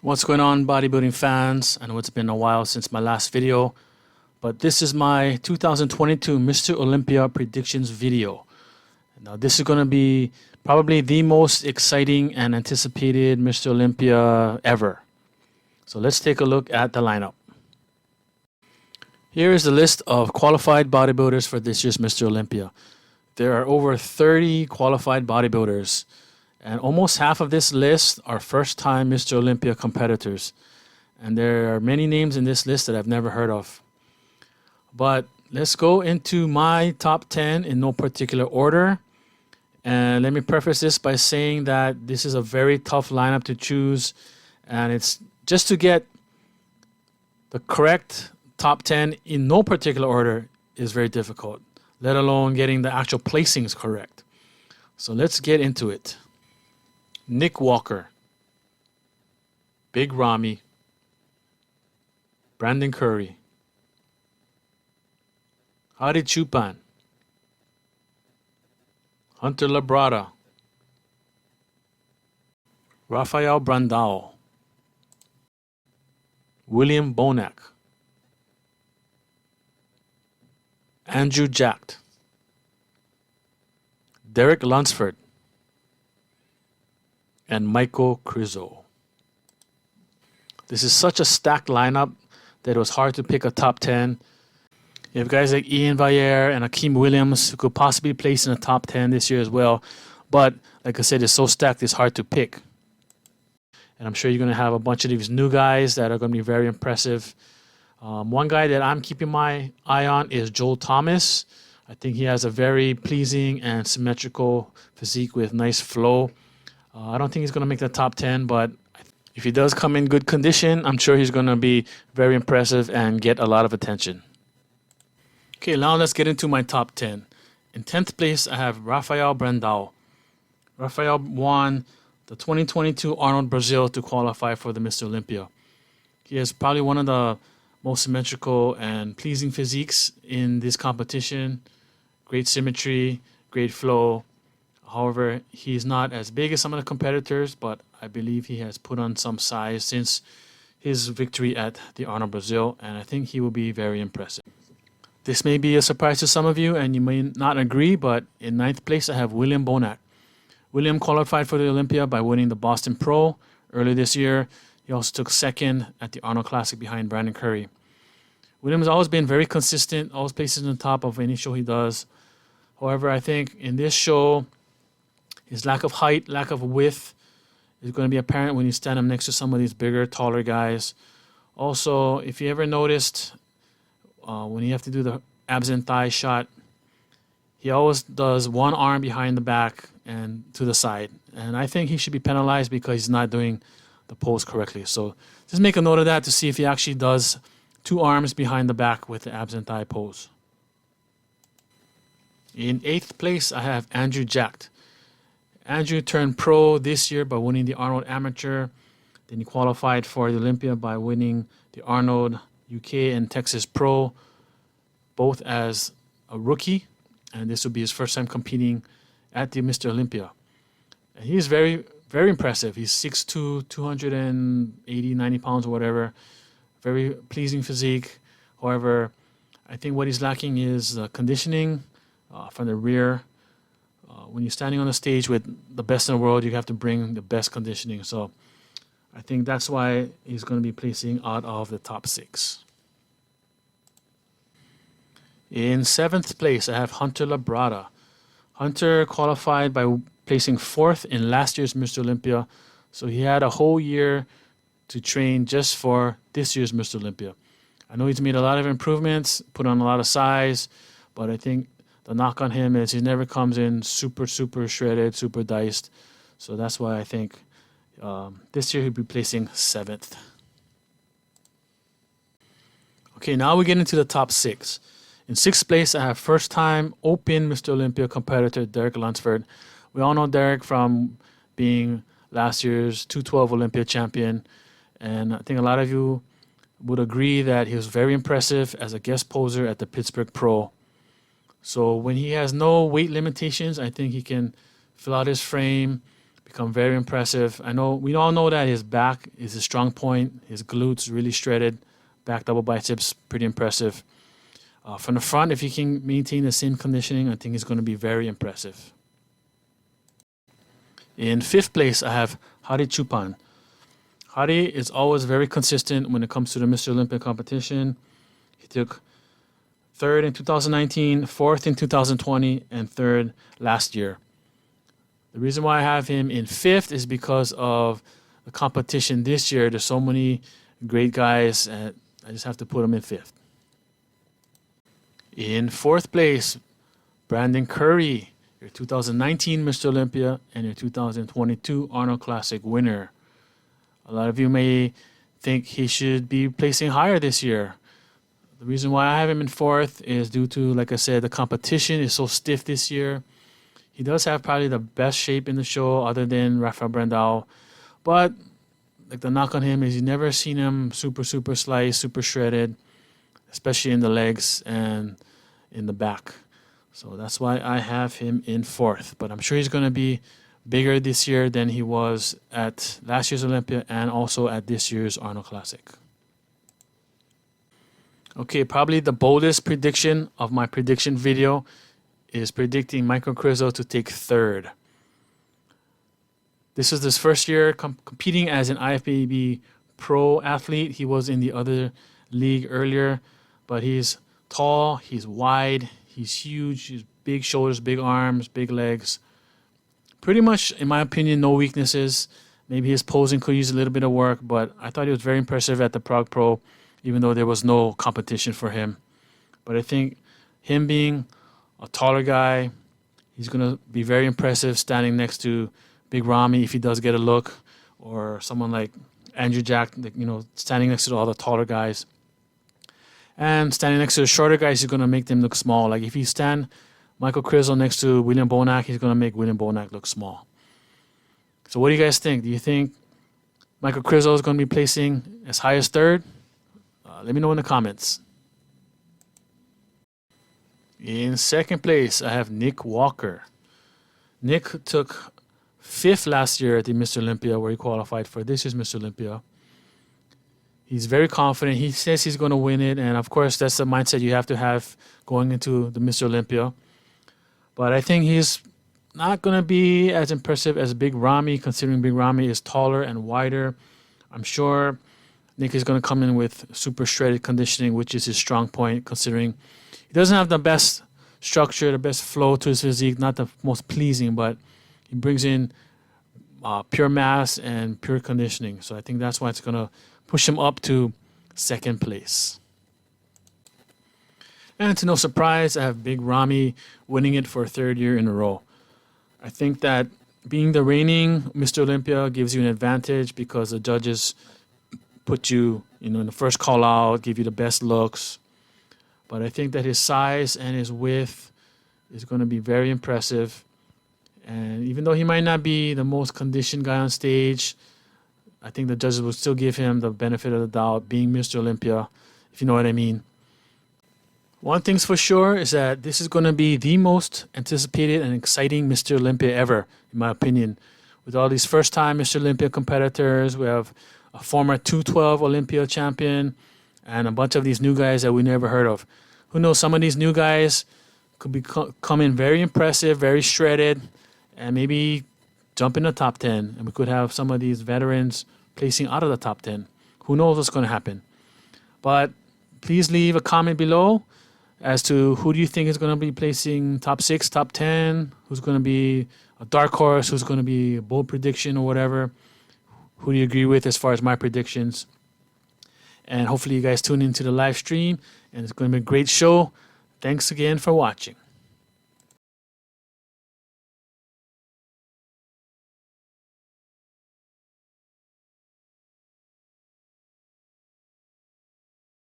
What's going on, bodybuilding fans? I know it's been a while since my last video, but this is my 2022 Mr. Olympia Predictions video. Now, this is going to be probably the most exciting and anticipated Mr. Olympia ever. So let's take a look at the lineup. Here is the list of qualified bodybuilders for this year's Mr. Olympia. There are over 30 qualified bodybuilders. And almost half of this list are first-time Mr. Olympia competitors. And there are many names in this list that I've never heard of. But let's go into my top 10 in no particular order. And let me preface this by saying that this is a very tough lineup to choose. And it's just to get the correct top 10 in no particular order is very difficult, let alone getting the actual placings correct. So let's get into it. Nick Walker, Big Ramy, Brandon Curry, Hadi Chupan, Hunter Labrada, Raphael Brandal, William Bonak, Andrew Jacked, Derek Lunsford, and Michael Curso. This is such a stacked lineup that it was hard to pick a top 10. You have guys like Ian Vayer and Akeem Williams who could possibly place in the top 10 this year as well. But like I said, it's so stacked, it's hard to pick. And I'm sure you're going to have a bunch of these new guys that are going to be very impressive. One guy that I'm keeping my eye on is Joel Thomas. I think he has a very pleasing and symmetrical physique with nice flow. I don't think he's going to make the top 10, but if he does come in good condition, I'm sure he's going to be very impressive and get a lot of attention. Okay, now let's get into my top 10. In 10th place, I have Raphael Brandal. Raphael won the 2022 Arnold Brazil to qualify for the Mr. Olympia. He has probably one of the most symmetrical and pleasing physiques in this competition. Great symmetry, great flow. However, he's not as big as some of the competitors, but I believe he has put on some size since his victory at the Arnold Brazil, and I think he will be very impressive. This may be a surprise to some of you, and you may not agree, but in 9th place, I have William Bonak. William qualified for the Olympia by winning the Boston Pro earlier this year. He also took second at the Arnold Classic behind Brandon Curry. William has always been very consistent, always places in the top of any show he does. However, I think in this show, his lack of height, lack of width is going to be apparent when you stand him next to some of these bigger, taller guys. Also, if you ever noticed, when you have to do the abs and thigh shot, he always does one arm behind the back and to the side. And I think he should be penalized because he's not doing the pose correctly. So just make a note of that to see if he actually does two arms behind the back with the abs and thigh pose. In 8th place, I have Andrew Jacked. Andrew turned pro this year by winning the Arnold Amateur. Then he qualified for the Olympia by winning the Arnold UK and Texas Pro, both as a rookie. And this will be his first time competing at the Mr. Olympia. And he's very, very impressive. He's 6'2", 280, 90 pounds or whatever. Very pleasing physique. However, I think what he's lacking is conditioning from the rear. When you're standing on the stage with the best in the world, you have to bring the best conditioning. So I think that's why he's going to be placing out of the top 6. In 7th place, I have Hunter Labrada. Hunter qualified by placing 4th in last year's Mr. Olympia. So he had a whole year to train just for this year's Mr. Olympia. I know he's made a lot of improvements, put on a lot of size, but I think the knock on him is he never comes in super shredded, super diced. So that's why I think this year he'll be placing 7th. Okay, now we get into the top 6. In 6th place, I have first-time Open Mr. Olympia competitor Derek Lunsford. We all know Derek from being last year's 212 Olympia champion. And I think a lot of you would agree that he was very impressive as a guest poser at the Pittsburgh Pro. So when he has no weight limitations, I think he can fill out his frame, become very impressive. I know we all know that his back is a strong point. His glutes really shredded. Back double biceps, pretty impressive. From the front, if he can maintain the same conditioning, I think he's going to be very impressive. In 5th place, I have Hadi Chupan. Hadi is always very consistent when it comes to the Mr. Olympia competition. He took 3rd in 2019, 4th in 2020, and 3rd last year. The reason why I have him in 5th is because of the competition this year. There's so many great guys, and I just have to put him in 5th. In 4th place, Brandon Curry, your 2019 Mr. Olympia and your 2022 Arnold Classic winner. A lot of you may think he should be placing higher this year. The reason why I have him in 4th is due to, like I said, the competition is so stiff this year. He does have probably the best shape in the show other than Raphael Brandal. But like the knock on him is you never seen him super sliced, super shredded, especially in the legs and in the back. So that's why I have him in 4th. But I'm sure he's going to be bigger this year than he was at last year's Olympia and also at this year's Arnold Classic. Okay, probably the boldest prediction of my prediction video is predicting Michael Curso to take 3rd. This is his first year competing as an IFBB pro athlete. He was in the other league earlier, but he's tall, he's wide, he's huge, he's big shoulders, big arms, big legs. Pretty much, in my opinion, no weaknesses. Maybe his posing could use a little bit of work, but I thought he was very impressive at the Prague Pro, even though there was no competition for him. But I think him being a taller guy, he's going to be very impressive standing next to Big Ramy if he does get a look, or someone like Andrew Jack, standing next to all the taller guys. And standing next to the shorter guys, he's going to make them look small. Like if you stand Michael Curso next to William Bonak, he's going to make William Bonak look small. So what do you guys think? Do you think Michael Curso is going to be placing as high as 3rd? Let me know in the comments. In 2nd place, I have Nick Walker. Nick took 5th last year at the Mr. Olympia, where he qualified for this year's Mr. Olympia. He's very confident. He says he's going to win it, and of course, that's the mindset you have to have going into the Mr. Olympia. But I think he's not going to be as impressive as Big Ramy, considering Big Ramy is taller and wider. I'm sure Nick is going to come in with super shredded conditioning, which is his strong point, considering he doesn't have the best structure, the best flow to his physique, not the most pleasing, but he brings in pure mass and pure conditioning. So I think that's why it's going to push him up to 2nd place. And to no surprise, I have Big Ramy winning it for a 3rd year in a row. I think that being the reigning Mr. Olympia gives you an advantage because the judges put you, in the first call out, give you the best looks. But I think that his size and his width is going to be very impressive. And even though he might not be the most conditioned guy on stage, I think the judges will still give him the benefit of the doubt, being Mr. Olympia, if you know what I mean. One thing's for sure is that this is going to be the most anticipated and exciting Mr. Olympia ever, in my opinion. With all these first-time Mr. Olympia competitors, we have a former 212 Olympia champion, and a bunch of these new guys that we never heard of. Who knows, some of these new guys could come in very impressive, very shredded, and maybe jump in the top 10. And we could have some of these veterans placing out of the top 10. Who knows what's going to happen? But please leave a comment below as to who do you think is going to be placing top 6, top 10, who's going to be a dark horse, who's going to be a bold prediction or whatever. Who do you agree with as far as my predictions? And hopefully you guys tune into the live stream, and it's going to be a great show. Thanks again for watching.